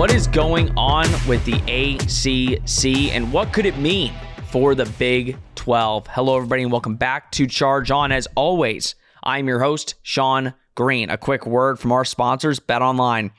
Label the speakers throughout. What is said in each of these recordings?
Speaker 1: What is going on with the ACC and what could it mean for the Big 12? Hello, everybody, and welcome back to Charge On. As always, I'm your host, Sean Green. A quick word from our sponsors, BetOnline.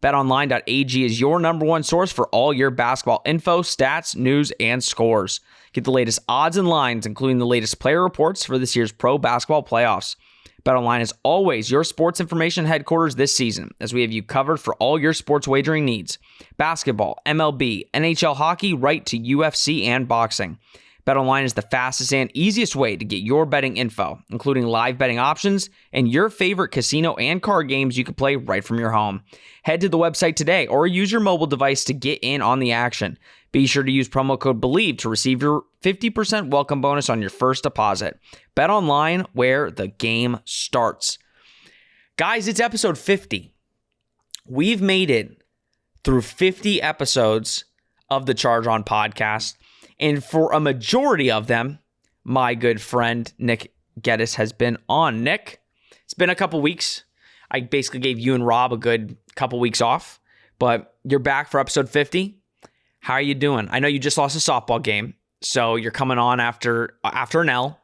Speaker 1: BetOnline.ag is your number one source for all your basketball info, stats, news, and scores. Get the latest odds and lines, including the latest player reports for this year's pro basketball playoffs. BetOnline is always your sports information headquarters this season, as we have you covered for all your sports wagering needs. Basketball, MLB, NHL hockey, right to UFC and boxing. BetOnline is the fastest and easiest way to get your betting info, including live betting options and your favorite casino and card games you can play right from your home. Head to the website today or use your mobile device to get in on the action. Be sure to use promo code Bleav to receive your 50% welcome bonus on your first deposit. BetOnline, where the game starts. Guys, it's episode 50. We've made it through 50 episodes of the Charge On podcast. And for a majority of them, my good friend Nick Geddes has been on. Nick, it's been a couple weeks. I basically gave you and Rob a good couple weeks off, but you're back for episode 50. How are you doing? I know you just lost a softball game, so you're coming on after an L,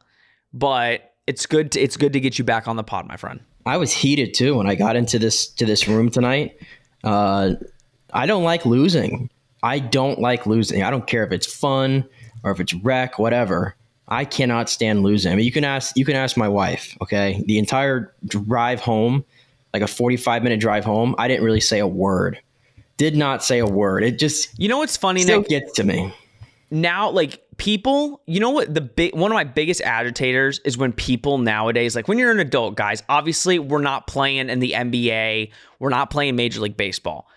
Speaker 1: but it's good to get you back on the pod, my friend.
Speaker 2: I was heated too when I got into this room tonight. I don't like losing. I don't don't care if it's fun or if it's rec, whatever. I cannot stand losing. I mean, you can ask my wife, okay? The entire drive home, like a 45-minute drive home, I didn't really say a word. Did not say a word. It just,
Speaker 1: you know what's funny,
Speaker 2: still
Speaker 1: Nick?
Speaker 2: Gets to me.
Speaker 1: Now, like, people, you know what, one of my biggest agitators is when people nowadays, like when you're an adult, guys, obviously we're not playing in the NBA, we're not playing Major League Baseball.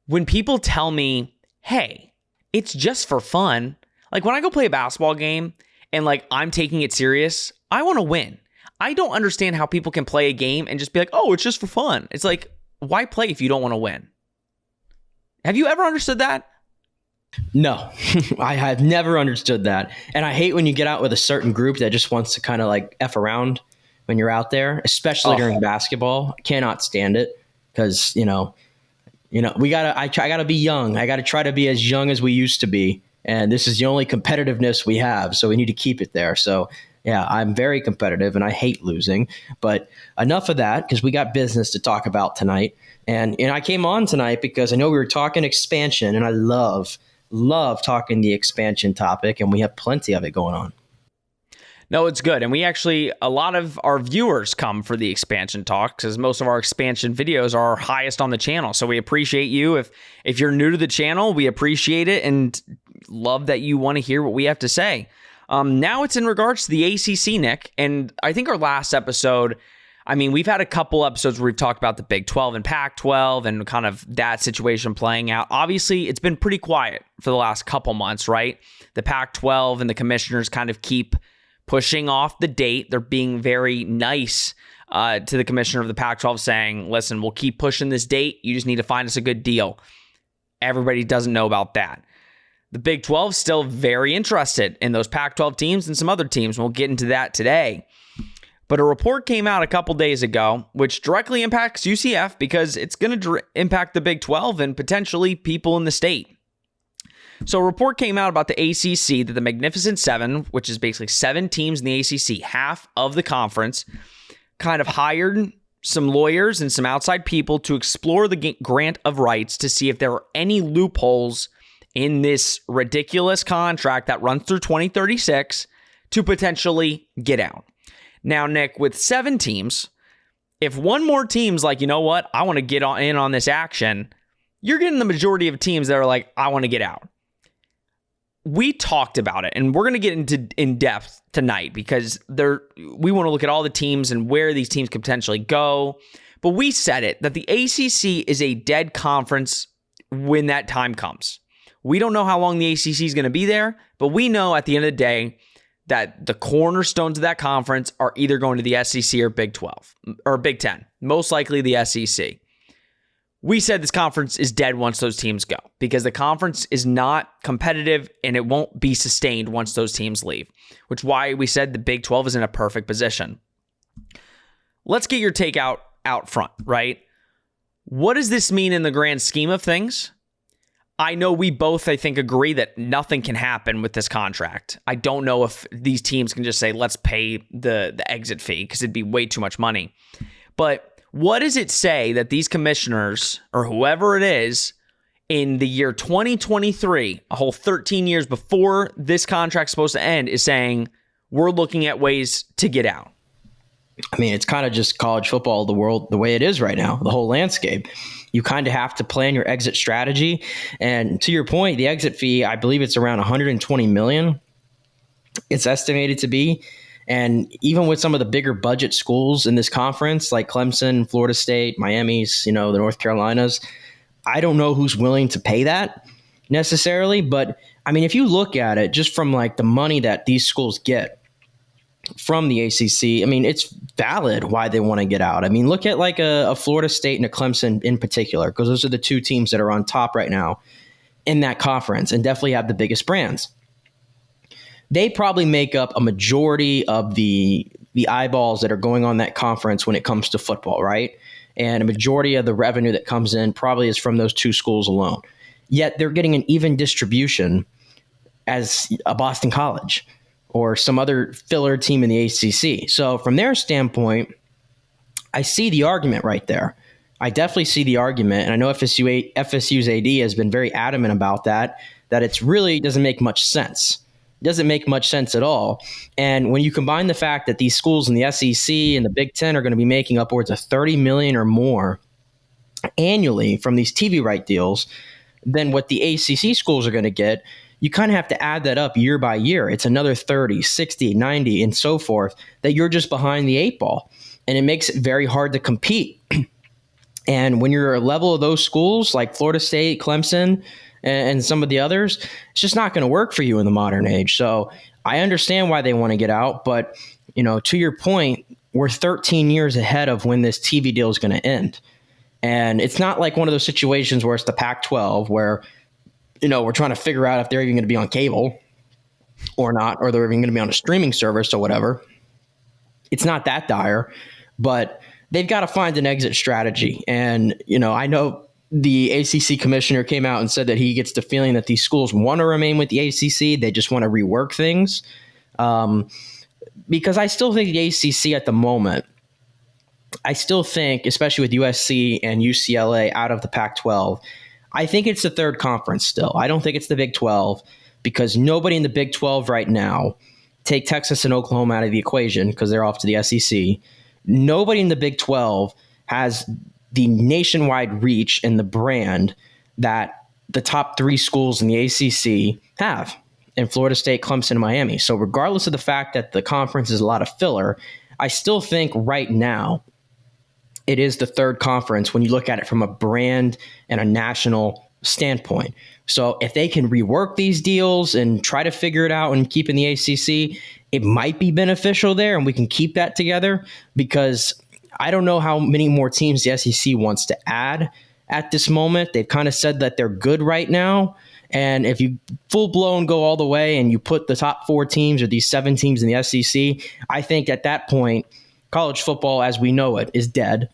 Speaker 1: When people tell me, hey, it's just for fun. Like when I go play a basketball game and like I'm taking it serious, I want to win. I don't understand how people can play a game and just be like, oh, it's just for fun. It's like, why play if you don't want to win? Have you ever understood that?
Speaker 2: No, I have never understood that. And I hate when you get out with a certain group that just wants to kind of like F around when you're out there, especially during basketball. I cannot stand it because, I gotta be young. I gotta try to be as young as we used to be. And this is the only competitiveness we have. So we need to keep it there. So yeah, I'm very competitive and I hate losing, but enough of that because we got business to talk about tonight. And I came on tonight because I know we were talking expansion and I love talking the expansion topic and we have plenty of it going on.
Speaker 1: No, it's good. And we actually, a lot of our viewers come for the expansion talk because most of our expansion videos are highest on the channel. So we appreciate you. If you're new to the channel, we appreciate it and love that you want to hear what we have to say. Now it's in regards to the ACC, Nick. And I think our last episode, I mean, we've had a couple episodes where we've talked about the Big 12 and Pac-12 and kind of that situation playing out. Obviously, it's been pretty quiet for the last couple months, right? The Pac-12 and the commissioners kind of keep pushing off the date. They're being very nice to the commissioner of the Pac-12 saying, listen, we'll keep pushing this date. You just need to find us a good deal. Everybody doesn't know about that. The Big 12 is still very interested in those Pac-12 teams and some other teams. We'll get into that today. But a report came out a couple days ago, which directly impacts UCF because it's going to impact the Big 12 and potentially people in the state. So a report came out about the ACC that the Magnificent Seven, which is basically 7 teams in the ACC, half of the conference, kind of hired some lawyers and some outside people to explore the grant of rights to see if there are any loopholes in this ridiculous contract that runs through 2036 to potentially get out. Now, Nick, with 7 teams, if one more team's like, you know what, I want to get in on this action, you're getting the majority of teams that are like, I want to get out. We talked about it, and we're going to get into in depth tonight because we want to look at all the teams and where these teams could potentially go. But we said it, that the ACC is a dead conference when that time comes. We don't know how long the ACC is going to be there, but we know at the end of the day that the cornerstones of that conference are either going to the SEC or Big 12 or Big 10, most likely the SEC. We said this conference is dead once those teams go because the conference is not competitive and it won't be sustained once those teams leave, which is why we said the Big 12 is in a perfect position. Let's get your take out front, right? What does this mean in the grand scheme of things? I know we both, I think, agree that nothing can happen with this contract. I don't know if these teams can just say, let's pay the exit fee, because it'd be way too much money. But what does it say that these commissioners, or whoever it is, in the year 2023, a whole 13 years before this contract's supposed to end, is saying, we're looking at ways to get out?
Speaker 2: I mean, it's kind of just college football, the world, the way it is right now, the whole landscape. You kind of have to plan your exit strategy. And to your point, the exit fee, I Bleav it's around $120 million. It's estimated to be. And even with some of the bigger budget schools in this conference, like Clemson, Florida State, Miami's, the North Carolinas, I don't know who's willing to pay that necessarily. But I mean, if you look at it just from like the money that these schools get from the ACC, I mean, it's valid why they want to get out. I mean, look at like a Florida State and a Clemson in particular, because those are the two teams that are on top right now in that conference and definitely have the biggest brands. They probably make up a majority of the eyeballs that are going on that conference when it comes to football, right? And a majority of the revenue that comes in probably is from those two schools alone. Yet they're getting an even distribution as a Boston College or some other filler team in the ACC. So from their standpoint, I see the argument right there. I definitely see the argument. And I know FSU's AD has been very adamant about that it really doesn't make much sense. It doesn't make much sense at all. And when you combine the fact that these schools in the SEC and the Big Ten are going to be making upwards of $30 million or more annually from these TV right deals, then what the ACC schools are going to get, you kind of have to add that up year by year. It's another 30, 60, 90, and so forth that you're just behind the eight ball. And it makes it very hard to compete. And when you're a level of those schools like Florida State, Clemson, and some of the others, it's just not going to work for you in the modern age. So I understand why they want to get out. But, to your point, we're 13 years ahead of when this TV deal is going to end. And it's not like one of those situations where it's the Pac-12 where we're trying to figure out if they're even going to be on cable or not, or they're even going to be on a streaming service or whatever. It's not that dire, but they've got to find an exit strategy. And, I know the ACC commissioner came out and said that he gets the feeling that these schools want to remain with the ACC. They just want to rework things. Because I still think the ACC at the moment, especially with USC and UCLA out of the Pac-12, I think it's the third conference still. I don't think it's the Big 12, because nobody in the Big 12 right now, take Texas and Oklahoma out of the equation because they're off to the SEC, nobody in the Big 12 has the nationwide reach and the brand that the top three schools in the ACC have, in Florida State, Clemson, and Miami. So regardless of the fact that the conference is a lot of filler, I still think right now it is the third conference when you look at it from a brand and a national standpoint. So if they can rework these deals and try to figure it out and keep in the ACC, it might be beneficial there, and we can keep that together, because I don't know how many more teams the SEC wants to add at this moment. They've kind of said that they're good right now. And if you full blown go all the way and you put the top four teams or these 7 teams in the SEC, I think at that point, college football as we know it is dead,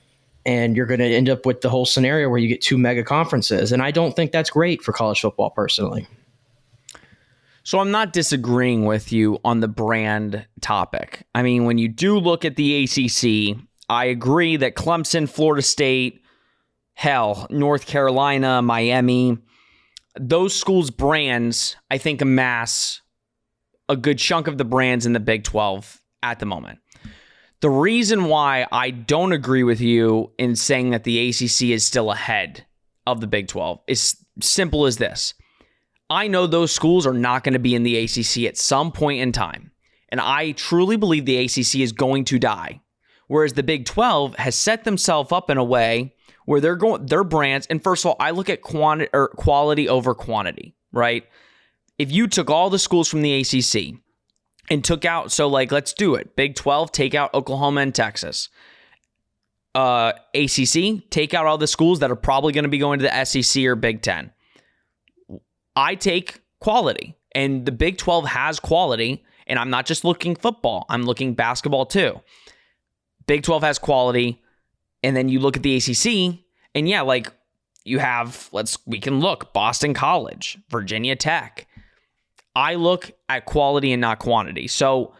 Speaker 2: and you're going to end up with the whole scenario where you get 2 mega conferences. And I don't think that's great for college football personally.
Speaker 1: So I'm not disagreeing with you on the brand topic. I mean, when you do look at the ACC, I agree that Clemson, Florida State, North Carolina, Miami, those schools' brands, I think, amass a good chunk of the brands in the Big 12 at the moment. The reason why I don't agree with you in saying that the ACC is still ahead of the Big 12 is simple as this. I know those schools are not going to be in the ACC at some point in time, and I truly Bleav the ACC is going to die, whereas the Big 12 has set themselves up in a way where their brands, and first of all, I look at quality over quantity, right? If you took all the schools from the ACC and took out, so like, let's do it. Big 12, take out Oklahoma and Texas. ACC, take out all the schools that are probably going to be going to the SEC or Big 10. I take quality, and the Big 12 has quality, and I'm not just looking football. I'm looking basketball too. Big 12 has quality, and then you look at the ACC, and yeah, like, we can look, Boston College, Virginia Tech. I look at quality and not quantity. So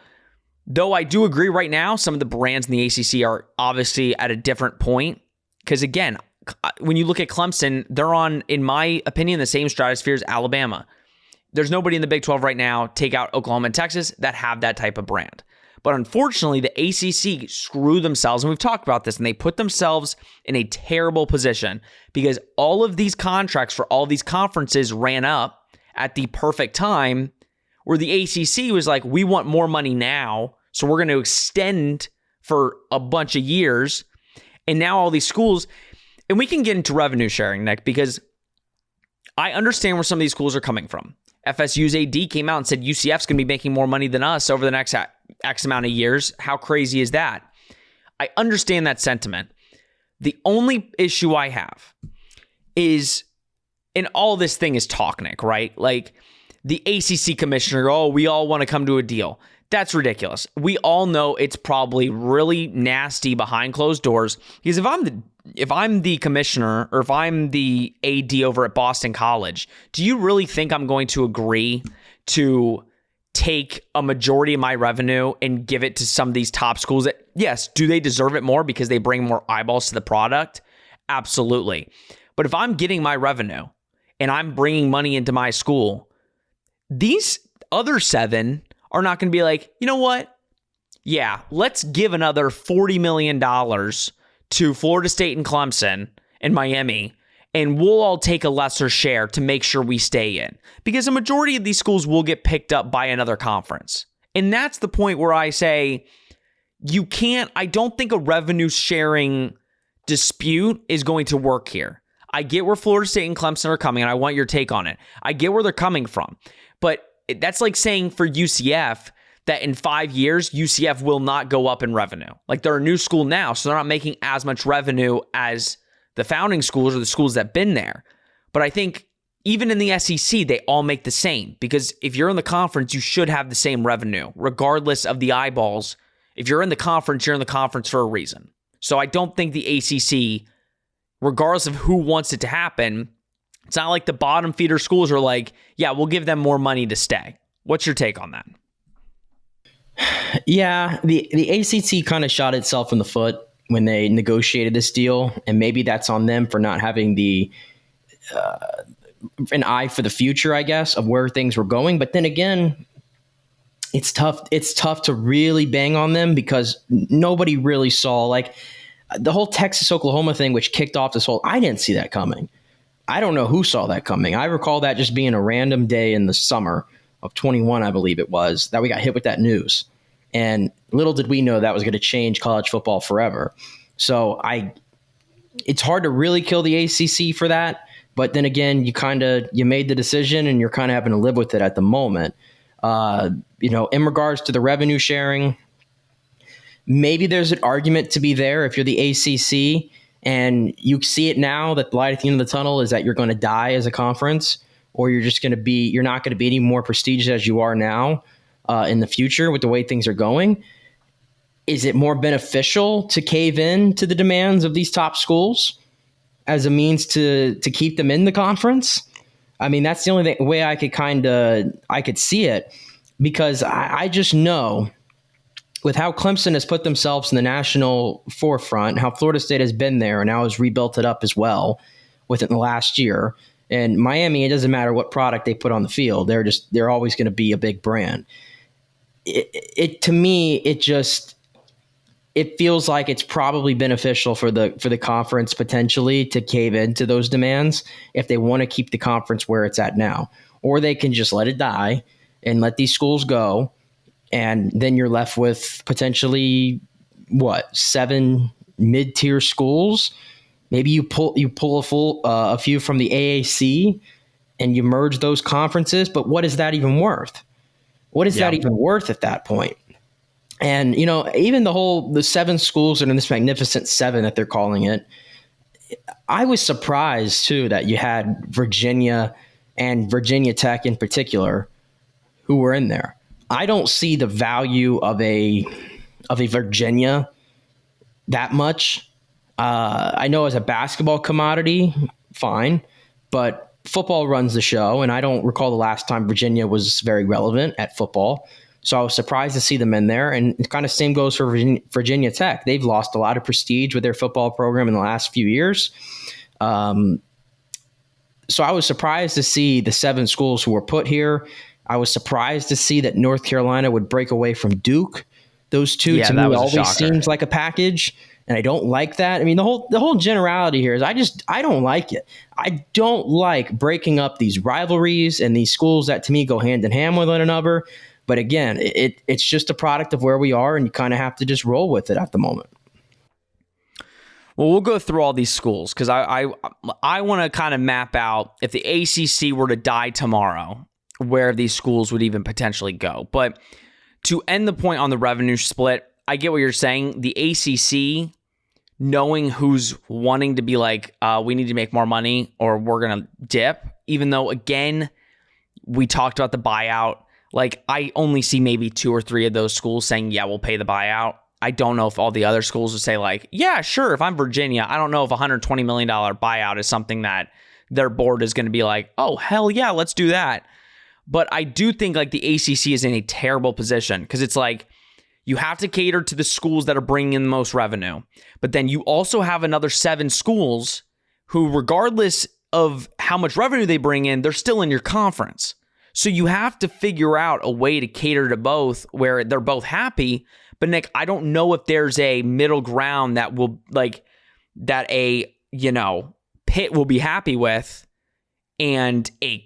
Speaker 1: though I do agree right now, some of the brands in the ACC are obviously at a different point. Because again, when you look at Clemson, they're on, in my opinion, the same stratosphere as Alabama. There's nobody in the Big 12 right now, take out Oklahoma and Texas, that have that type of brand. But unfortunately, the ACC screw themselves, and we've talked about this, and they put themselves in a terrible position because all of these contracts for all these conferences ran up at the perfect time where the ACC was like, we want more money now, so we're going to extend for a bunch of years. And now all these schools, and we can get into revenue sharing, Nick, because I understand where some of these schools are coming from. FSU's AD came out and said UCF's going to be making more money than us over the next X amount of years. How crazy is that? I understand that sentiment. The only issue I have is, and all this thing is talk, Nick, right? Like the ACC commissioner, oh, we all want to come to a deal. That's ridiculous. We all know it's probably really nasty behind closed doors, because if I'm the commissioner or if I'm the AD over at Boston College, do you really think I'm going to agree to take a majority of my revenue and give it to some of these top schools that, yes, do they deserve it more because they bring more eyeballs to the product? Absolutely. But if I'm getting my revenue and I'm bringing money into my school, these other 7 are not going to be like, you know what? Yeah, let's give another $40 million to Florida State and Clemson and Miami, and we'll all take a lesser share to make sure we stay in. Because a majority of these schools will get picked up by another conference. And that's the point where I say, I don't think a revenue sharing dispute is going to work here. I get where Florida State and Clemson are coming, and I want your take on it. I get where they're coming from. But that's like saying for UCF that in 5 years, UCF will not go up in revenue. Like they're a new school now, so they're not making as much revenue as the founding schools or the schools that have been there. But I think even in the SEC, they all make the same, because if you're in the conference, you should have the same revenue, regardless of the eyeballs. If you're in the conference, you're in the conference for a reason. So I don't think the ACC, regardless of who wants it to happen, it's not like the bottom feeder schools are like, yeah, we'll give them more money to stay. What's your take on that?
Speaker 2: Yeah, the ACC kind of shot itself in the foot when they negotiated this deal, and maybe that's on them for not having an eye for the future, I guess, of where things were going. But then again, it's tough. It's tough to really bang on them because nobody really saw, like, the whole Texas-Oklahoma thing, which kicked off this whole, I didn't see that coming. I don't know who saw that coming. I recall that just being a random day in the summer of 21, I believe it was, that we got hit with that news. And little did we know that was going to change college football forever. So it's hard to really kill the ACC for that. But then again, you made the decision and you're kind of having to live with it at the moment. In regards to the revenue sharing, maybe there's an argument to be there if you're the ACC and you see it now that the light at the end of the tunnel is that you're going to die as a conference, or you're not going to be any more prestigious as you are now in the future with the way things are going. Is it more beneficial to cave in to the demands of these top schools as a means to keep them in the conference? I mean, that's the only way I could see it, because I just know with how Clemson has put themselves in the national forefront, how Florida State has been there and now has rebuilt it up as well within the last year. And Miami, it doesn't matter what product they put on the field. They're always going to be a big brand. To me, it feels like it's probably beneficial for the conference potentially to cave into those demands if they want to keep the conference where it's at now, or they can just let it die and let these schools go. And then you're left with potentially 7 mid-tier schools. Maybe you pull a few from the AAC and you merge those conferences. But what is that even worth? What is that even worth at that point? And, even the 7 schools that are in this magnificent 7 that they're calling it, I was surprised, too, that you had Virginia and Virginia Tech in particular who were in there. I don't see the value of a Virginia that much. I know as a basketball commodity fine, but football runs the show, and I don't recall the last time Virginia was very relevant at football. So I was surprised to see them in there, and kind of same goes for Virginia Tech. They've lost a lot of prestige with their football program in the last few years. So I was surprised to see the 7 schools who were put here. I was surprised to see that North Carolina would break away from Duke. Those two to me always seems like a package, and I don't like that. I mean, the whole generality here is I don't like it. I don't like breaking up these rivalries and these schools that to me go hand in hand with one another. But again, it's just a product of where we are, and you kind of have to just roll with it at the moment.
Speaker 1: Well, we'll go through all these schools because I want to kind of map out if the ACC were to die tomorrow, where these schools would even potentially go. But to end the point on the revenue split, I get what you're saying. The ACC, knowing who's wanting to be like, we need to make more money or we're going to dip, even though, again, we talked about the buyout. Like, I only see maybe 2 or 3 of those schools saying, yeah, we'll pay the buyout. I don't know if all the other schools would say like, yeah, sure. If I'm Virginia, I don't know if $120 million buyout is something that their board is going to be like, oh, hell yeah, let's do that. But I do think like the ACC is in a terrible position because it's like you have to cater to the schools that are bringing in the most revenue. But then you also have another 7 schools who, regardless of how much revenue they bring in, they're still in your conference. So you have to figure out a way to cater to both where they're both happy. But Nick, I don't know if there's a middle ground that will that a, Pitt will be happy with and a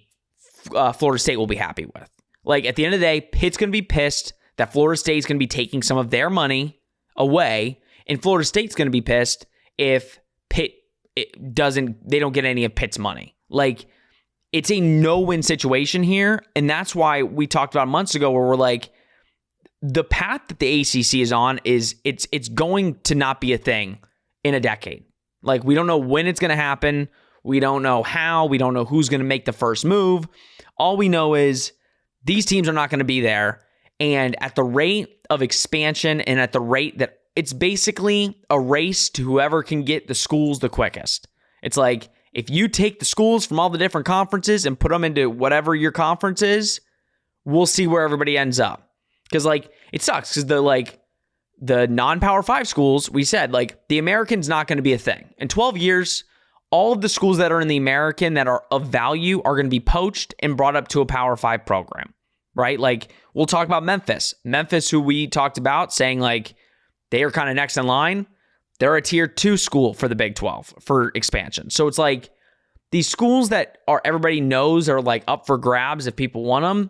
Speaker 1: Florida State will be happy with. Like, at the end of the day, Pitt's going to be pissed that Florida State's going to be taking some of their money away, and Florida State's going to be pissed if Pitt they don't get any of Pitt's money. Like, it's a no-win situation here, and that's why we talked about months ago where we're like, the path that the ACC is on is it's going to not be a thing in a decade. Like, we don't know when it's going to happen. We don't know how. We don't know who's going to make the first move. All we know is these teams are not going to be there, and at the rate of expansion and at the rate that it's basically a race to whoever can get the schools the quickest. It's like, if you take the schools from all the different conferences and put them into whatever your conference is, we'll see where everybody ends up. Because, like, it sucks because the non-Power 5 schools, we said, like, the American's not going to be a thing. In 12 years, all of the schools that are in the American that are of value are going to be poached and brought up to a Power 5 program, right? Like, we'll talk about Memphis. Memphis, who we talked about, saying, like, they are kind of next in line. They're a tier 2 school for the Big 12 for expansion. So it's like these schools that everybody knows are like up for grabs if people want them,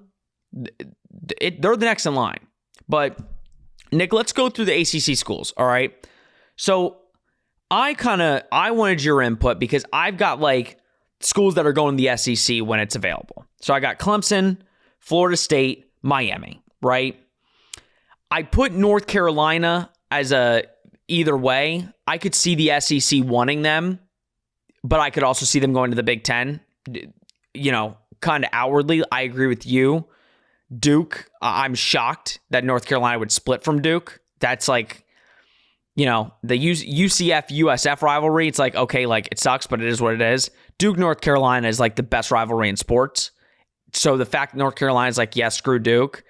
Speaker 1: they're the next in line. But Nick, let's go through the ACC schools. All right. So I wanted your input because I've got like schools that are going to the SEC when it's available. So I got Clemson, Florida State, Miami, right? I put North Carolina as either way. I could see the SEC wanting them, but I could also see them going to the Big Ten. Kind of outwardly, I agree with you. Duke, I'm shocked that North Carolina would split from Duke. That's like, the UCF USF rivalry. It's like, okay, like it sucks, but it is what it is. Duke, North Carolina is like the best rivalry in sports. So the fact that North Carolina is like, yeah, screw Duke.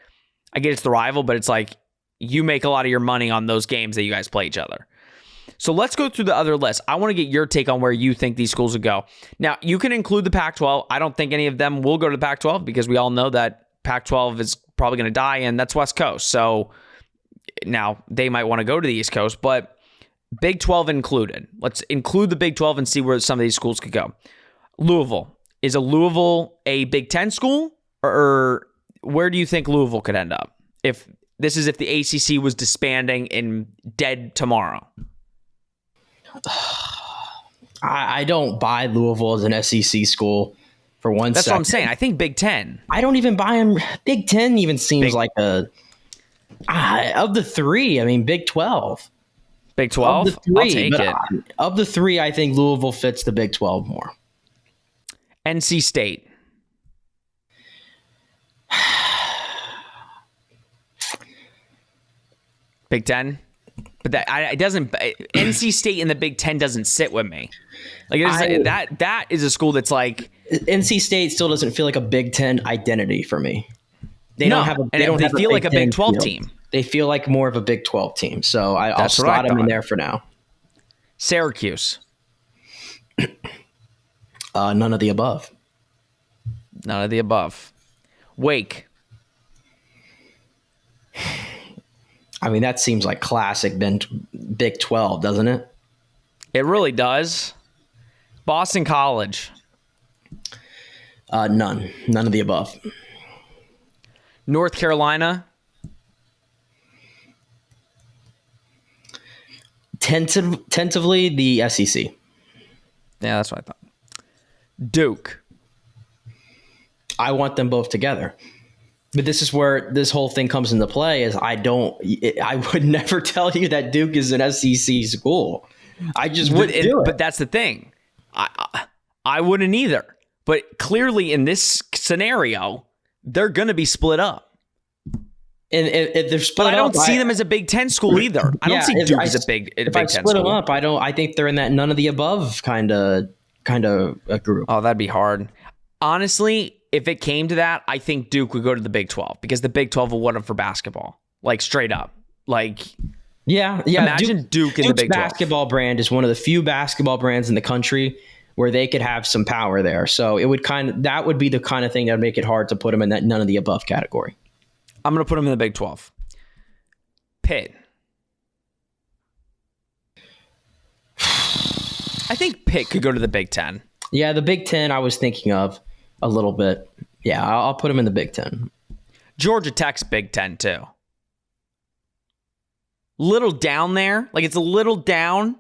Speaker 1: I get it's the rival, but it's like, you make a lot of your money on those games that you guys play each other. So let's go through the other list. I want to get your take on where you think these schools would go. Now, you can include the Pac-12. I don't think any of them will go to the Pac-12 because we all know that Pac-12 is probably going to die, and that's West Coast. So now they might want to go to the East Coast, but Big 12 included. Let's include the Big 12 and see where some of these schools could go. Louisville. Is Louisville a Big 10 school, or where do you think Louisville could end up? If the ACC was disbanding and dead tomorrow.
Speaker 2: I don't buy Louisville as an SEC school for one
Speaker 1: That's
Speaker 2: second.
Speaker 1: what I'm saying. I think Big 10.
Speaker 2: I don't even buy them. Big 10 even seems like of the 3, I mean, Big 12.
Speaker 1: Big 12?
Speaker 2: Of the 3,
Speaker 1: I'll take it.
Speaker 2: Of the 3, I think Louisville fits the Big 12 more.
Speaker 1: NC State. Big 10? But it doesn't. NC State in the Big Ten doesn't sit with me. Like that is a school that's like
Speaker 2: NC State still doesn't feel like a Big Ten identity for me. They feel
Speaker 1: like a Big 12 team.
Speaker 2: They feel like more of a Big 12 team. So I'll slot them in there for now.
Speaker 1: Syracuse.
Speaker 2: None of the above.
Speaker 1: None of the above. Wake.
Speaker 2: I mean, that seems like classic Big 12, doesn't it?
Speaker 1: It really does. Boston College.
Speaker 2: None of the above.
Speaker 1: North Carolina.
Speaker 2: Tentatively, the SEC.
Speaker 1: Yeah, that's what I thought. Duke.
Speaker 2: I want them both together. But this is where this whole thing comes into play is I would never tell you that Duke is an SEC school. I just wouldn't do it.
Speaker 1: But that's the thing. I wouldn't either. But clearly in this scenario, they're going to be split up.
Speaker 2: And if they're split
Speaker 1: up, I don't see them as a Big Ten school either. I don't see Duke as a Big Ten school. If I split them up,
Speaker 2: I think they're in that none of the above kind of a group.
Speaker 1: Oh, that'd be hard. Honestly, if it came to that, I think Duke would go to the Big 12 because the Big 12 will want them for basketball. Like straight up. Like
Speaker 2: yeah.
Speaker 1: Imagine Duke in the Big 12.
Speaker 2: Basketball brand is one of the few basketball brands in the country where they could have some power there. So it would that would be the kind of thing that would make it hard to put them in that none of the above category.
Speaker 1: I'm going to put them in the Big 12. Pitt. I think Pitt could go to the Big 10.
Speaker 2: Yeah, the Big 10 I was thinking of a little bit. Yeah, I'll put them in the Big 10.
Speaker 1: Georgia Tech's Big 10 too. Little down there. Like it's a little down,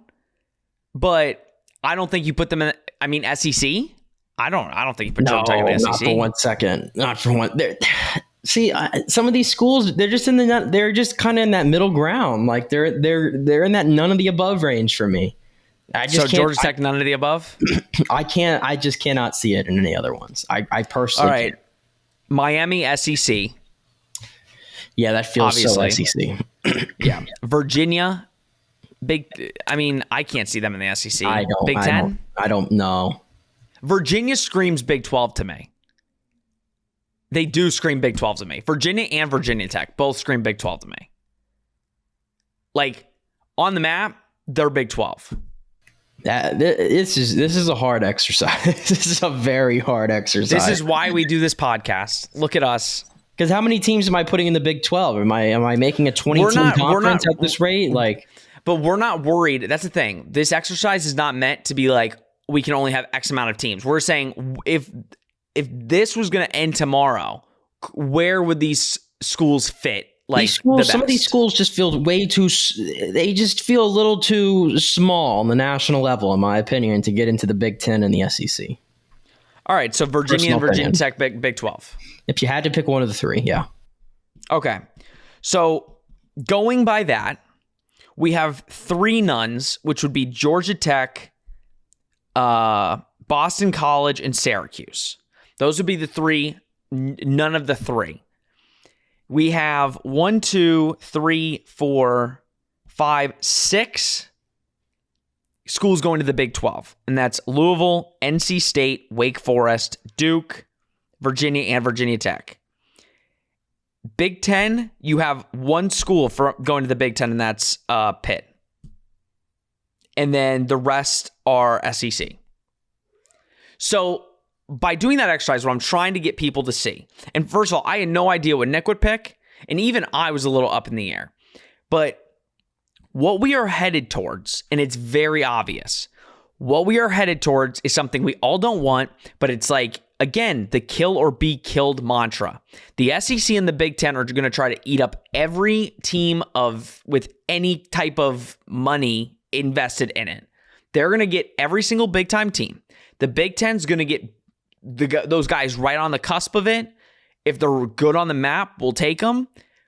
Speaker 1: but I don't think you put them in, SEC? I don't think you put Georgia Tech in the SEC.
Speaker 2: Not for 1 second. Not for one. See, some of these schools, they're just they're just kind of in that middle ground. Like they're in that none of the above range for me.
Speaker 1: So Georgia Tech, none of the above?
Speaker 2: I just cannot see it in any other ones. I personally
Speaker 1: all right. Can't. Miami SEC.
Speaker 2: Yeah, that feels
Speaker 1: obviously.
Speaker 2: So SEC.
Speaker 1: Yeah. Virginia, I can't see them in the SEC.
Speaker 2: I don't.
Speaker 1: Big 10?
Speaker 2: I don't know.
Speaker 1: Virginia screams Big 12 to me. They do scream Big 12 to me. Virginia and Virginia Tech both scream Big 12 to me. Like, on the map, they're Big 12.
Speaker 2: This is a hard exercise. This is a very hard exercise.
Speaker 1: This is why we do this podcast. Look at us.
Speaker 2: Because how many teams am I putting in the Big 12? Am I making a 20-team conference at this rate?
Speaker 1: But we're not worried. That's the thing. This exercise is not meant to be like we can only have X amount of teams. We're saying if this was going to end tomorrow, where would these schools fit? Like
Speaker 2: some of these schools just feel they just feel a little too small on the national level, in my opinion, to get into the Big 10 and the SEC.
Speaker 1: All right, so Virginia and Virginia Tech, Big 12.
Speaker 2: If you had to pick one of the three, yeah.
Speaker 1: Okay, so going by that, we have three nuns, which would be Georgia Tech, Boston College, and Syracuse. Those would be the three, none of the three. We have 1, 2, 3, 4, 5, 6 schools going to the Big 12. And that's Louisville, NC State, Wake Forest, Duke, Virginia, and Virginia Tech. Big 10, you have one school for going to the Big 10, and that's Pitt. And then the rest are SEC. So by doing that exercise, what I'm trying to get people to see, and first of all, I had no idea what Nick would pick, and even I was a little up in the air. But what we are headed towards, and it's very obvious, what we are headed towards is something we all don't want, but it's like, again, the kill or be killed mantra. The SEC and the Big Ten are going to try to eat up every team with any type of money invested in it. They're going to get every single big time team. The Big Ten's going to get those guys right on the cusp of it. If they're good on the map, we'll take them.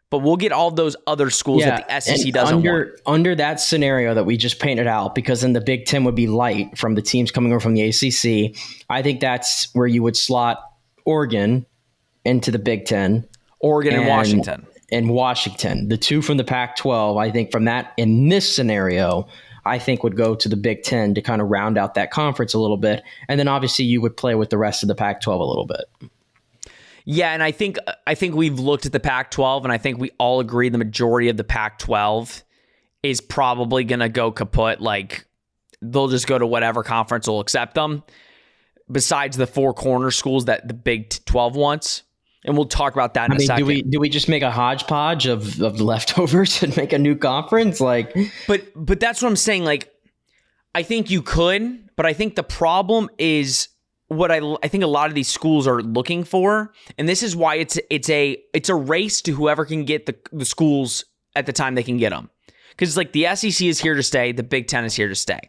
Speaker 1: But we'll get all those other schools that the SEC doesn't want.
Speaker 2: Under that scenario that we just painted out, because then the Big Ten would be light from the teams coming over from the ACC, I think that's where you would slot Oregon into the Big Ten.
Speaker 1: Oregon and Washington.
Speaker 2: and Washington. The two from the Pac-12, I think from that, in this scenario, I think would go to the Big Ten to kind of round out that conference a little bit. And then obviously you would play with the rest of the Pac-12 a little bit.
Speaker 1: Yeah, and I think we've looked at the Pac-12, and I think we all agree the majority of the Pac-12 is probably going to go kaput. Like, they'll just go to whatever conference will accept them, besides the four corner schools that the Big 12 wants. And we'll talk about that in a second.
Speaker 2: Do we just make a hodgepodge of the leftovers and make a new conference? Like,
Speaker 1: but that's what I'm saying. Like, I think you could, but I think the problem is what I think a lot of these schools are looking for, and this is why it's a race to whoever can get the schools at the time they can get them. Because it's like the SEC is here to stay, the Big Ten is here to stay.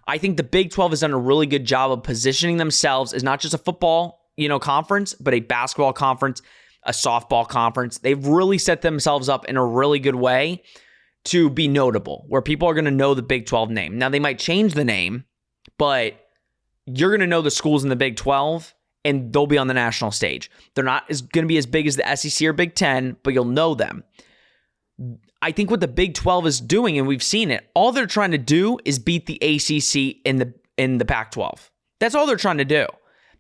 Speaker 1: I think the Big 12 has done a really good job of positioning themselves as not just a football, conference, but a basketball conference, a softball conference. They've really set themselves up in a really good way to be notable, where people are going to know the Big 12 name. Now, they might change the name, but you're going to know the schools in the Big 12, and they'll be on the national stage. They're not going to be as big as the SEC or Big 10, but you'll know them. I think what the Big 12 is doing, and we've seen it, all they're trying to do is beat the ACC in the Pac-12. That's all they're trying to do.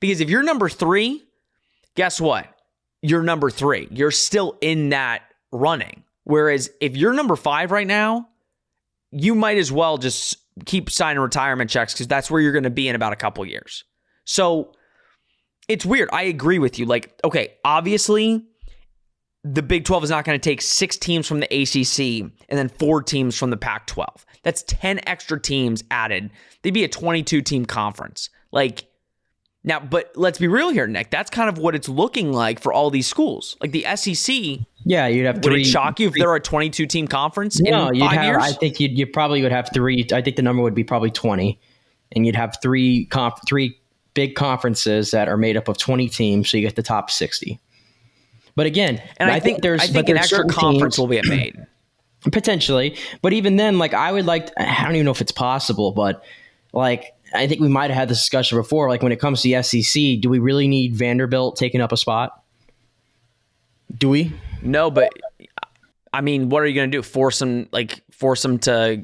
Speaker 1: Because if you're number 3, guess what? You're number 3. You're still in that running. Whereas if you're number 5 right now, you might as well just keep signing retirement checks, because that's where you're going to be in about a couple years. So it's weird. I agree with you. Like, okay, obviously the Big 12 is not going to take 6 teams from the ACC and then 4 teams from the Pac-12. That's 10 extra teams added. They'd be a 22-team conference. Like, now, but let's be real here, Nick. That's kind of what it's looking like for all these schools. Like the SEC.
Speaker 2: Yeah, you'd have 3.
Speaker 1: Would it shock you if there were a 22-team conference in 5 years?
Speaker 2: I think you probably would have 3. I think the number would be probably 20, and you'd have 3 big conferences that are made up of 20 teams, so you get the top 60. But again,
Speaker 1: and I think an extra conference will be made
Speaker 2: potentially. But even then, like I don't even know if it's possible, but like I think we might have had this discussion before. Like when it comes to the SEC, do we really need Vanderbilt taking up a spot? Do we?
Speaker 1: No, but I mean, what are you going to do? Force them to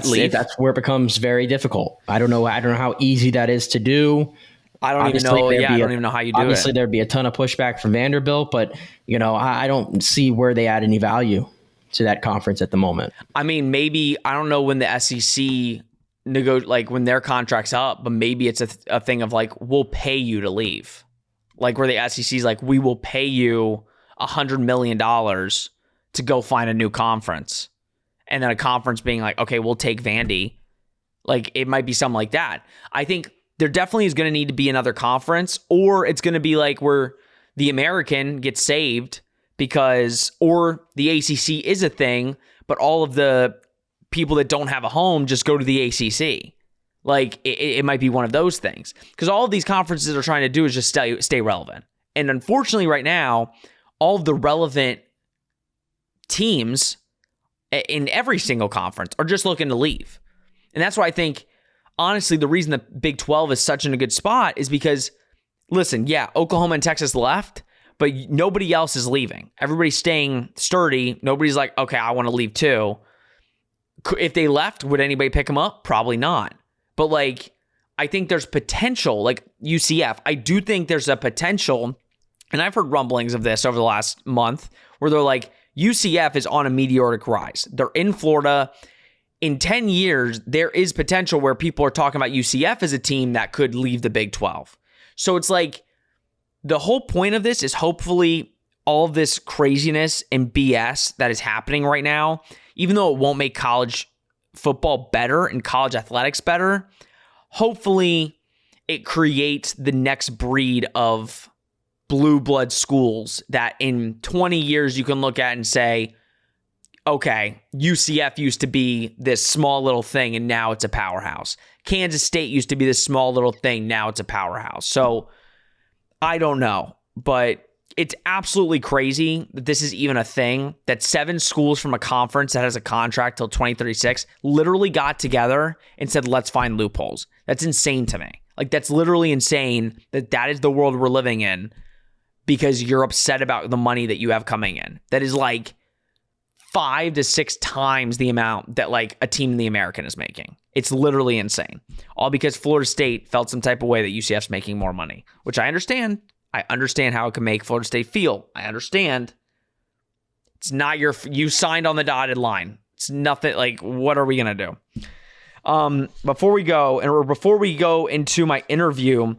Speaker 1: leave?
Speaker 2: That's where it becomes very difficult. I don't know how easy that is to do.
Speaker 1: I don't even know. Yeah, I don't even know how you do it.
Speaker 2: Obviously, there'd be a ton of pushback from Vanderbilt, but I don't see where they add any value to that conference at the moment.
Speaker 1: I mean, maybe I don't know when the SEC when their contract's up, but maybe it's a thing of like, we'll pay you to leave, like where the SEC's like, we will pay you $100 million to go find a new conference, and then a conference being like, okay, we'll take Vandy. Like it might be something like that. I think there definitely is going to need to be another conference, or it's going to be like where the American gets saved or the ACC is a thing, but all of the people that don't have a home just go to the ACC. Like it might be one of those things, because all of these conferences are trying to do is just stay relevant. And unfortunately right now, all of the relevant teams in every single conference are just looking to leave. And that's why I think, honestly, the reason the Big 12 is such in a good spot is because, listen, yeah, Oklahoma and Texas left, but nobody else is leaving. Everybody's staying sturdy. Nobody's like, okay, I want to leave too. If they left, would anybody pick them up? Probably not. But like, I think there's potential, like UCF. I do think there's a potential, and I've heard rumblings of this over the last month, where they're like, UCF is on a meteoric rise. They're in Florida. In 10 years, there is potential where people are talking about UCF as a team that could leave the Big 12. So it's like, the whole point of this is hopefully all of this craziness and BS that is happening right now, even though it won't make college football better and college athletics better, hopefully it creates the next breed of blue blood schools that in 20 years you can look at and say, okay, UCF used to be this small little thing and now it's a powerhouse. Kansas State used to be this small little thing, now it's a powerhouse. So I don't know, but it's absolutely crazy that this is even a thing, that 7 schools from a conference that has a contract till 2036 literally got together and said, let's find loopholes. That's insane to me. Like, that's literally insane that is the world we're living in, because you're upset about the money that you have coming in. That is like 5 to 6 times the amount that like a team in the American is making. It's literally insane. All because Florida State felt some type of way that UCF's making more money, which I understand. I understand how it can make Florida State feel. I understand. It's not you signed on the dotted line. It's nothing like, what are we going to do? Before we go into my interview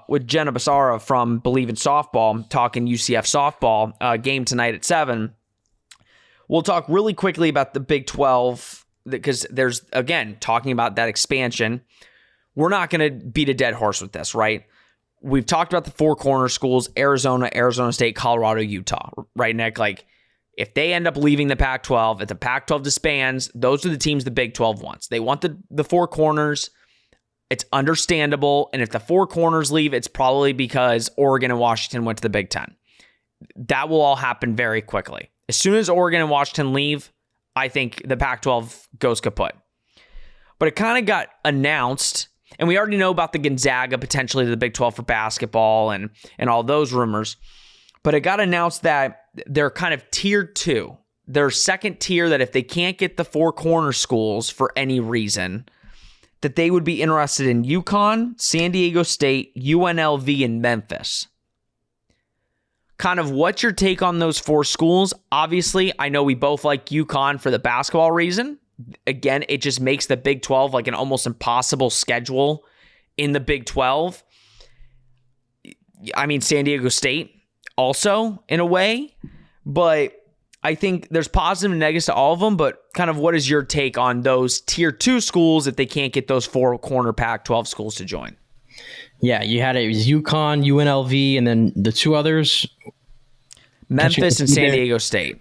Speaker 1: with Jenna Becerra from Bleav in Softball, talking UCF softball game tonight at 7, we'll talk really quickly about the Big 12 because there's, again, talking about that expansion. We're not going to beat a dead horse with this, right? We've talked about the 4 corner schools: Arizona, Arizona State, Colorado, Utah, right, Nick? Like, if they end up leaving the Pac-12, if the Pac-12 disbands, those are the teams the Big 12 wants. They want the 4 corners. It's understandable. And if the 4 corners leave, it's probably because Oregon and Washington went to the Big 10. That will all happen very quickly. As soon as Oregon and Washington leave, I think the Pac-12 goes kaput. But it kind of got announced, and we already know about the Gonzaga potentially to the Big 12 for basketball and all those rumors. But it got announced that they're kind of tier 2. They're second tier, that if they can't get the 4 corner schools for any reason, that they would be interested in UConn, San Diego State, UNLV, and Memphis. Kind of what's your take on those 4 schools? Obviously, I know we both like UConn for the basketball reason. Again, it just makes the Big 12 like an almost impossible schedule in the Big 12. I mean, San Diego State also, in a way, but I think there's positive and negatives to all of them. But kind of what is your take on those tier 2 schools if they can't get those 4 corner Pac-12 schools to join?
Speaker 2: Yeah, it was UConn, UNLV, and then the 2 others,
Speaker 1: Memphis and San Diego State.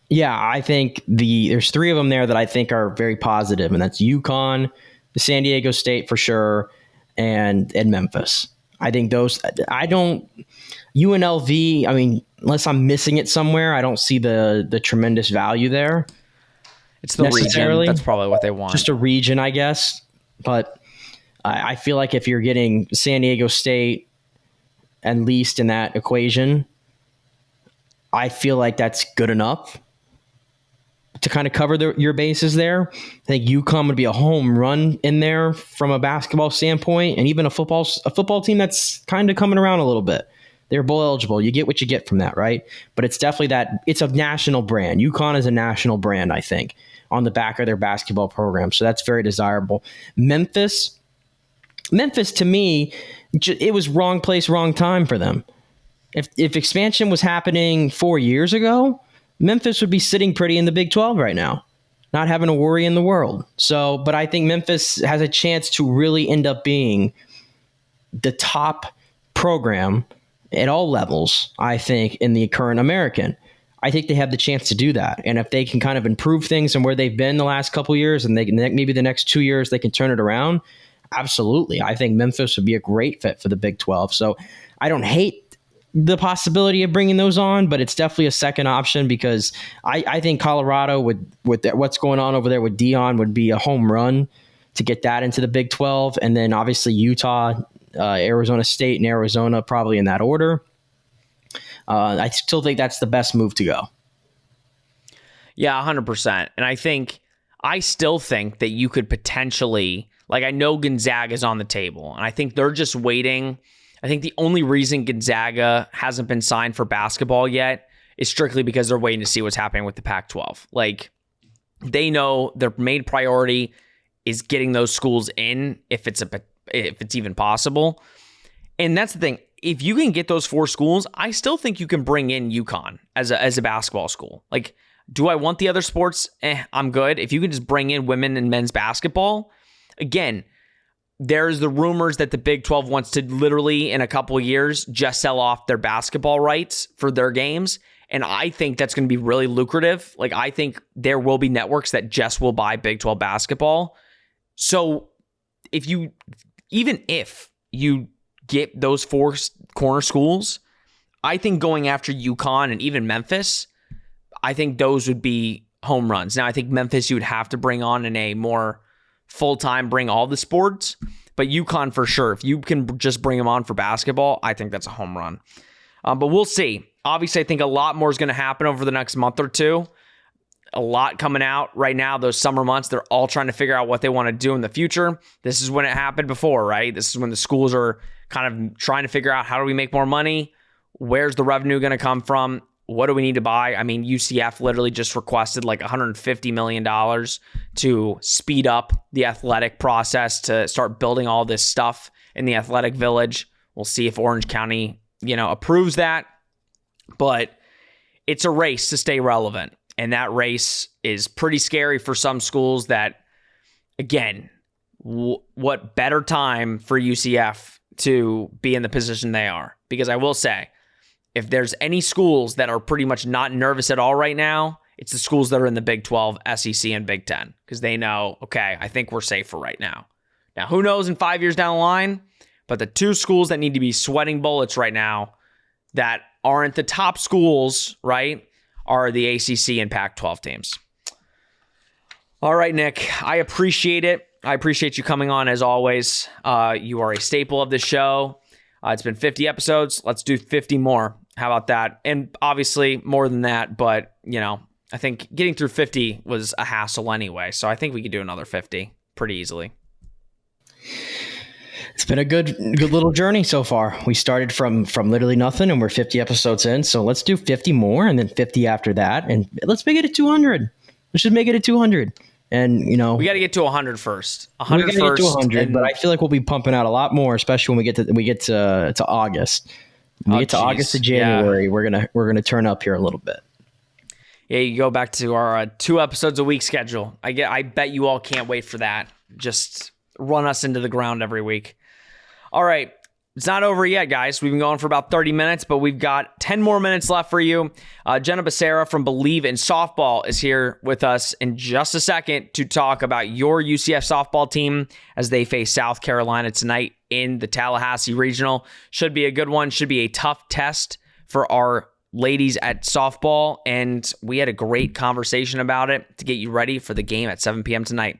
Speaker 2: Yeah, I think there's 3 of them there that I think are very positive, and that's UConn, San Diego State for sure, and Memphis. I think those. UNLV, I mean, unless I'm missing it somewhere, I don't see the tremendous value there.
Speaker 1: It's the region. That's probably what they want.
Speaker 2: Just a region, I guess. But I feel like if you're getting San Diego State at least in that equation, I feel like that's good enough to kind of cover your bases there. I think UConn would be a home run in there from a basketball standpoint, and even a football team that's kind of coming around a little bit. They're bowl eligible. You get what you get from that, right? But it's definitely it's a national brand. UConn is a national brand, I think, on the back of their basketball program. So that's very desirable. Memphis, to me, it was wrong place, wrong time for them. If expansion was happening 4 years ago, Memphis would be sitting pretty in the Big 12 right now, not having a worry in the world. So, but I think Memphis has a chance to really end up being the top program at all levels, I think, in the current American. I think they have the chance to do that. And if they can kind of improve things from where they've been the last couple of years, and maybe the next 2 years they can turn it around, absolutely. I think Memphis would be a great fit for the Big 12. So I don't hate the possibility of bringing those on, but it's definitely a second option because I think Colorado, with what's going on over there with Dion, would be a home run to get that into the Big 12. And then obviously Utah, Arizona State, and Arizona, probably in that order. I still think that's the best move to go.
Speaker 1: Yeah, 100%. And I still think that you could potentially, like, I know Gonzaga is on the table, and I think they're just waiting. I think the only reason Gonzaga hasn't been signed for basketball yet is strictly because they're waiting to see what's happening with the Pac-12. Like, they know their main priority is getting those schools in if it's even possible. And that's the thing. If you can get those 4 schools, I still think you can bring in UConn as a basketball school. Like, do I want the other sports? I'm good. If you can just bring in women and men's basketball, again, there's the rumors that the Big 12 wants to literally, in a couple of years, just sell off their basketball rights for their games. And I think that's going to be really lucrative. Like, I think there will be networks that just will buy Big 12 basketball. So even if you get those 4 corner schools, I think going after UConn and even Memphis, I think those would be home runs. Now, I think Memphis you would have to bring on in a more full-time, bring all the sports, but UConn for sure. If you can just bring them on for basketball, I think that's a home run. But we'll see. Obviously, I think a lot more is going to happen over the next month or two. A lot coming out right now, those summer months, they're all trying to figure out what they want to do in the future. This is when it happened before, right? This is when the schools are kind of trying to figure out, how do we make more money? Where's the revenue going to come from? What do we need to buy? I mean, UCF literally just requested like $150 million to speed up the athletic process, to start building all this stuff in the athletic village. We'll see if Orange County, approves that. But it's a race to stay relevant. And that race is pretty scary for some schools that, again, what better time for UCF to be in the position they are? Because I will say, if there's any schools that are pretty much not nervous at all right now, it's the schools that are in the Big 12, SEC, and Big 10. Because they know, okay, I think we're safe for right now. Now, who knows in 5 years down the line? But the two schools that need to be sweating bullets right now that aren't the top schools, right, are the ACC and Pac-12 teams. All right, Nick, I appreciate it. I appreciate you coming on as always. You are a staple of the show. It's been 50 episodes. Let's do 50 more. How about that? And obviously more than that, but I think getting through 50 was a hassle anyway. So I think we could do another 50 pretty easily.
Speaker 2: It's been a good little journey so far. We started from literally nothing, and we're 50 episodes in. So let's do 50 more, and then 50 after that, and let's make it a 200. Let's just make it a 200. And we got
Speaker 1: to get to 100 first. 100
Speaker 2: we got to get to 100, but I feel like we'll be pumping out a lot more, especially when we get to August. When we get to August to January, we're gonna turn up here a little bit.
Speaker 1: Yeah, you go back to our 2 episodes a week schedule. I bet you all can't wait for that. Just run us into the ground every week. All right. It's not over yet, guys. We've been going for about 30 minutes, but we've got 10 more minutes left for you. Jenna Becerra from Bleav in Softball is here with us in just a second to talk about your UCF softball team as they face South Carolina tonight in the Tallahassee Regional. Should be a good one. Should be a tough test for our ladies at softball, and we had a great conversation about it to get you ready for the game at 7 p.m. tonight.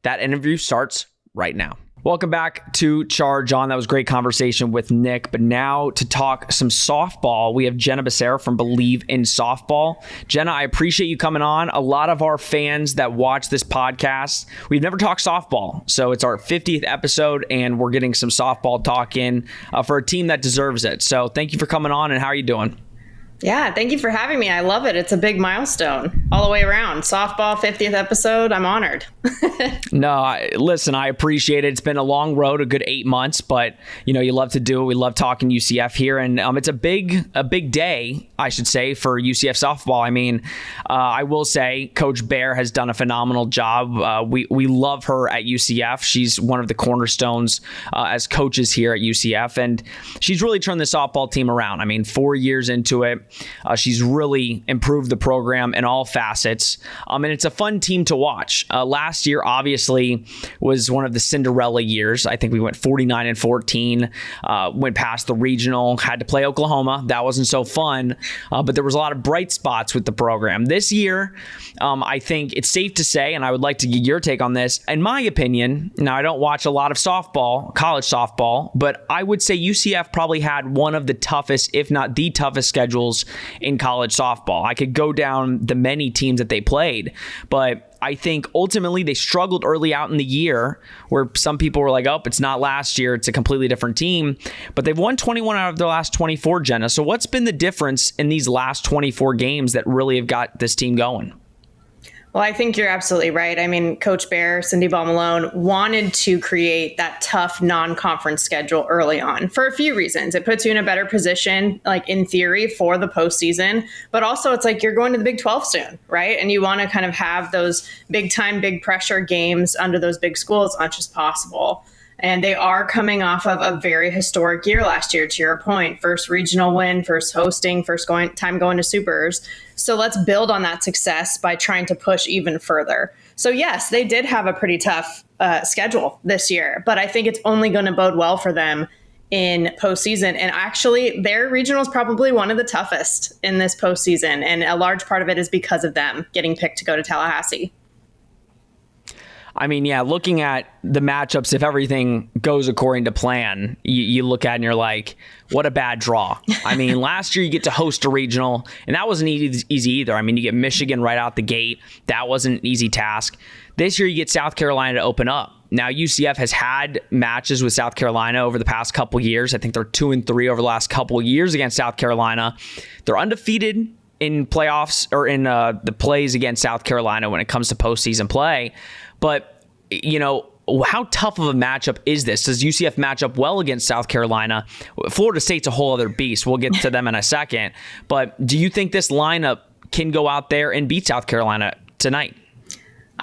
Speaker 1: That interview starts right now. Welcome back to Charge On. That was a great conversation with Nick. But now to talk some softball, we have Jenna Becerra from Bleav in Softball. Jenna, I appreciate you coming on. A lot of our fans that watch this podcast, we've never talked softball. So it's our 50th episode, and we're getting some softball talk in for a team that deserves it. So thank you for coming on, and how are you doing?
Speaker 3: Yeah, thank you for having me. I love it. It's a big milestone all the way around. Softball, 50th episode. I'm honored.
Speaker 1: Listen, I appreciate it. It's been a long road, a good 8 months, but you love to do it. We love talking UCF here, and it's a big day, I should say, for UCF softball. I mean, I will say Coach Bear has done a phenomenal job. We love her at UCF. She's one of the cornerstones as coaches here at UCF, and she's really turned the softball team around. I mean, 4 years into it, she's really improved the program in all facets, and it's a fun team to watch. Last year, obviously, was one of the Cinderella years. I think we went 49-14, went past the regional, had to play Oklahoma. That wasn't so fun, but there was a lot of bright spots with the program. This year, I think it's safe to say, and I would like to get your take on this, in my opinion, now I don't watch a lot of softball, college softball, but I would say UCF probably had one of the toughest, if not the toughest schedules in college softball. I could go down the many teams that they played, but I think ultimately they struggled early out in the year, where some people were like, oh, it's not last year, it's a completely different team. But they've won 21 out of their last 24, Jenna. So what's been the difference in these last 24 games that really have got this team going?
Speaker 3: Well, I think you're absolutely right. I mean, Coach Bear, Cindy Ball Malone wanted to create that tough non-conference schedule early on for a few reasons. It puts you in a better position, like in theory, for the postseason, but also it's like you're going to the Big 12 soon, right? And you want to kind of have those big time, big pressure games under those big schools as much as possible. And they are coming off of a very historic year last year, to your point. First regional win, first hosting, time going to supers. So let's build on that success by trying to push even further. So yes, they did have a pretty tough schedule this year, but I think it's only going to bode well for them in postseason. And actually, their regional is probably one of the toughest in this postseason. And a large part of it is because of them getting picked to go to Tallahassee.
Speaker 1: I mean, yeah, looking at the matchups, if everything goes according to plan, you look at it and you're like, what a bad draw. I mean, last year you get to host a regional, and that wasn't easy either. I mean, you get Michigan right out the gate. That wasn't an easy task. This year you get South Carolina to open up. Now, UCF has had matches with South Carolina over the past couple years. I think they're 2-3 over the last couple years against South Carolina. They're undefeated in playoffs or in the plays against South Carolina when it comes to postseason play. But, how tough of a matchup is this? Does UCF match up well against South Carolina? Florida State's a whole other beast. We'll get to them in a second. But do you think this lineup can go out there and beat South Carolina tonight?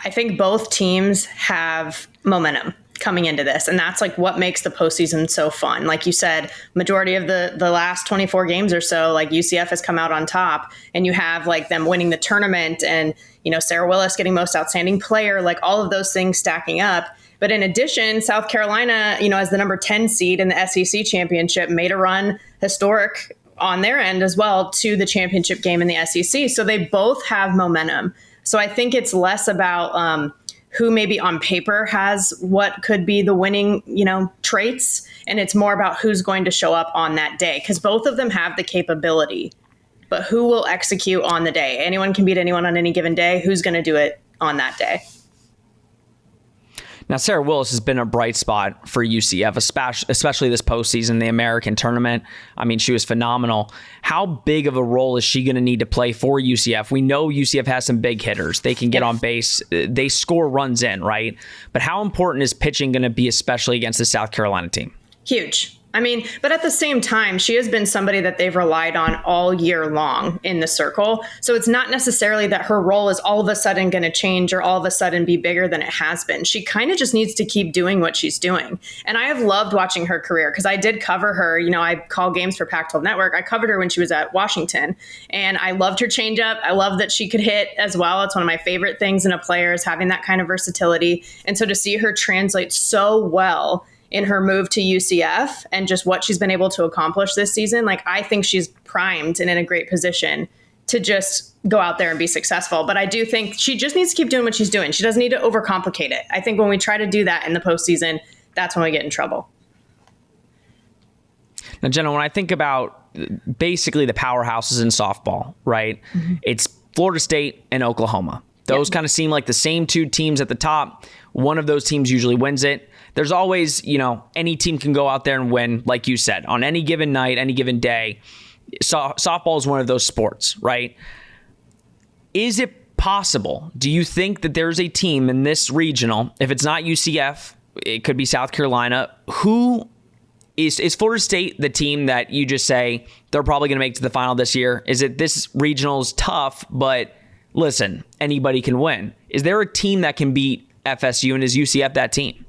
Speaker 3: I think both teams have momentum coming into this. And that's like what makes the postseason so fun. Like you said, majority of the last 24 games or so, like UCF has come out on top, and you have like them winning the tournament and, Sarah Willis getting most outstanding player, like all of those things stacking up. But in addition, South Carolina, as the number 10 seed in the SEC championship, made a run historic on their end as well to the championship game in the SEC. So they both have momentum. So I think it's less about who maybe on paper has what could be the winning, traits. And it's more about who's going to show up on that day, because both of them have the capability. But who will execute on the day? Anyone can beat anyone on any given day. Who's going to do it on that day?
Speaker 1: Now, Sarah Willis has been a bright spot for UCF, especially this postseason, the American tournament. I mean, she was phenomenal. How big of a role is she going to need to play for UCF? We know UCF has some big hitters. They can get on base. They score runs in, right? But how important is pitching going to be, especially against the South Carolina team?
Speaker 3: Huge. I mean, but at the same time, she has been somebody that they've relied on all year long in the circle. So it's not necessarily that her role is all of a sudden going to change or all of a sudden be bigger than it has been. She kind of just needs to keep doing what she's doing. And I have loved watching her career because I did cover her. I call games for Pac-12 Network. I covered her when she was at Washington, and I loved her changeup. I love that she could hit as well. It's one of my favorite things in a player is having that kind of versatility. And so to see her translate so well in her move to UCF and just what she's been able to accomplish this season, like I think she's primed and in a great position to just go out there and be successful. But I do think she just needs to keep doing what she's doing. She doesn't need to overcomplicate it. I think when we try to do that in the postseason, that's when we get in trouble.
Speaker 1: Now, Jenna, when I think about basically the powerhouses in softball, right? Mm-hmm. It's Florida State and Oklahoma. Those kind of seem like the same two teams at the top. One of those teams usually wins it. There's always, any team can go out there and win, like you said, on any given night, any given day. Softball is one of those sports, right? Is it possible? Do you think that there's a team in this regional, if it's not UCF, it could be South Carolina, who is Florida State the team that you just say they're probably going to make it to the final this year? Is it this regional's tough, but listen, anybody can win? Is there a team that can beat FSU, and is UCF that team?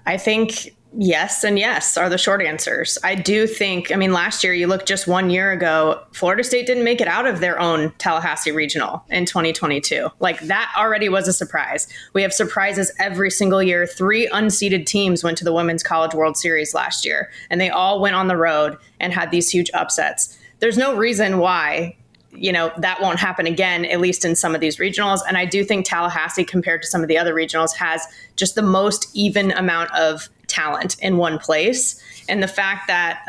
Speaker 3: I think yes and yes are the short answers. I do think, last year, you look just 1 year ago, Florida State didn't make it out of their own Tallahassee Regional in 2022. Like that already was a surprise. We have surprises every single year. 3 unseeded teams went to the Women's College World Series last year, and they all went on the road and had these huge upsets. There's no reason why that won't happen again, at least in some of these regionals. And I do think Tallahassee, compared to some of the other regionals, has just the most even amount of talent in one place. And the fact that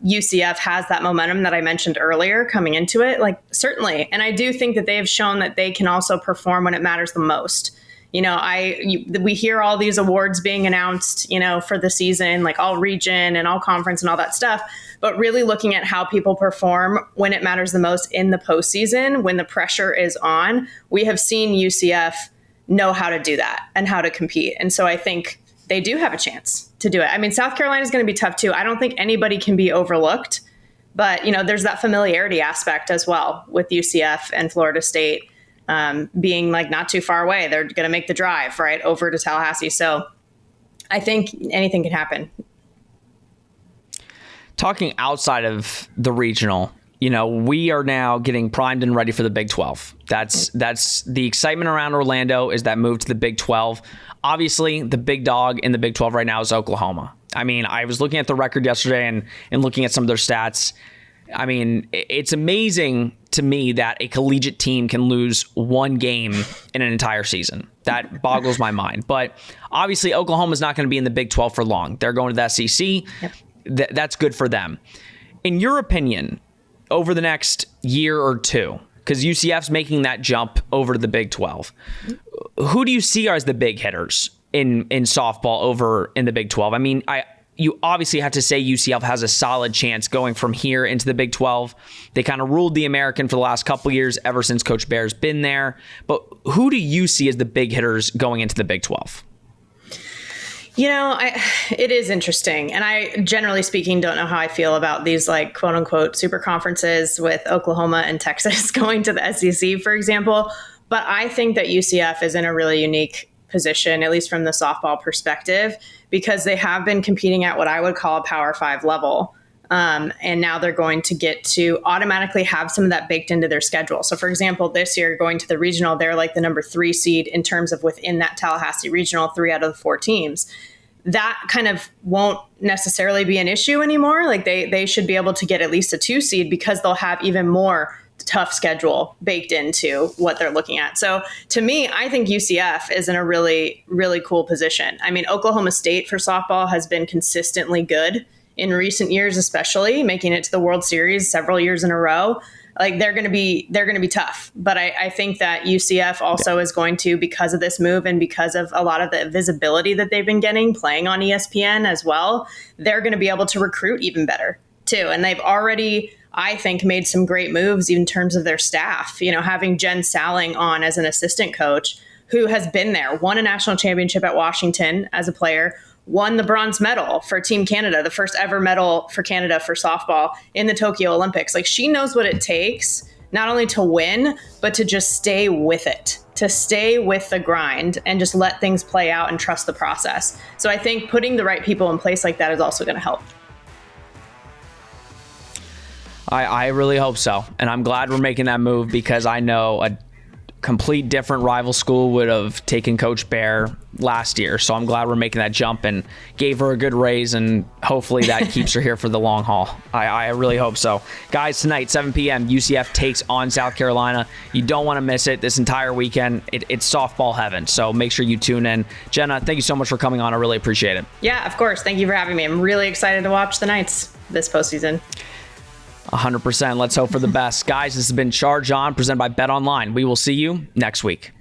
Speaker 3: UCF has that momentum that I mentioned earlier coming into it, like certainly. And I do think that they have shown that they can also perform when it matters the most. We hear all these awards being announced, for the season, like all region and all conference and all that stuff. But really looking at how people perform when it matters the most in the postseason, when the pressure is on, we have seen UCF know how to do that and how to compete. And so I think they do have a chance to do it. South Carolina is going to be tough too. I don't think anybody can be overlooked, but there's that familiarity aspect as well with UCF and Florida State. Being like not too far away. They're going to make the drive right over to Tallahassee. So I think anything can happen.
Speaker 1: Talking outside of the regional, we are now getting primed and ready for the Big 12. That's the excitement around Orlando, is that move to the Big 12. Obviously, the big dog in the Big 12 right now is Oklahoma. I was looking at the record yesterday and looking at some of their stats. It's amazing to me that a collegiate team can lose one game in an entire season. That boggles my mind. But obviously, Oklahoma's not going to be in the Big 12 for long. They're going to the SEC. Yep. That's good for them. In your opinion, over the next year or two, because UCF's making that jump over to the Big 12, who do you see as the big hitters in softball over in the Big 12? I mean, you obviously have to say UCF has a solid chance going from here into the Big 12. They kind of ruled the American for the last couple years, ever since Coach Bear's been there. But who do you see as the big hitters going into the Big 12?
Speaker 3: It is interesting. And I, generally speaking, don't know how I feel about these like quote unquote super conferences with Oklahoma and Texas going to the SEC, for example. But I think that UCF is in a really unique position, at least from the softball perspective, because they have been competing at what I would call a Power 5 level. And now they're going to get to automatically have some of that baked into their schedule. So, for example, this year going to the regional, they're like the number 3 seed in terms of within that Tallahassee Regional, 3 out of the 4 teams. That kind of won't necessarily be an issue anymore. Like they should be able to get at least a 2 seed because they'll have even more tough schedule baked into what they're looking at. So to me, I think UCF is in a really, really cool position. I mean, Oklahoma State for softball has been consistently good in recent years, especially making it to the World Series several years in a row. Like they're going to be tough. But I think that UCF also is going to, because of this move and because of a lot of the visibility that they've been getting playing on ESPN as well, they're going to be able to recruit even better too. And they've already, I think, made some great moves in terms of their staff. Having Jen Salling on as an assistant coach who has been there, won a national championship at Washington as a player, won the bronze medal for Team Canada, the first ever medal for Canada for softball in the Tokyo Olympics. Like she knows what it takes not only to win, but to just stay with it, to stay with the grind and just let things play out and trust the process. So I think putting the right people in place like that is also going to help.
Speaker 1: I really hope so. And I'm glad we're making that move because I know a complete different rival school would have taken Coach Bear last year. So I'm glad we're making that jump and gave her a good raise, and hopefully that keeps her here for the long haul. I really hope so. Guys, tonight, 7 p.m., UCF takes on South Carolina. You don't want to miss it this entire weekend. It's softball heaven, so make sure you tune in. Jenna, thank you so much for coming on. I really appreciate it.
Speaker 3: Yeah, of course. Thank you for having me. I'm really excited to watch the Knights this postseason.
Speaker 1: 100%. Let's hope for the best. Guys, this has been Charge On, presented by Bet Online. We will see you next week.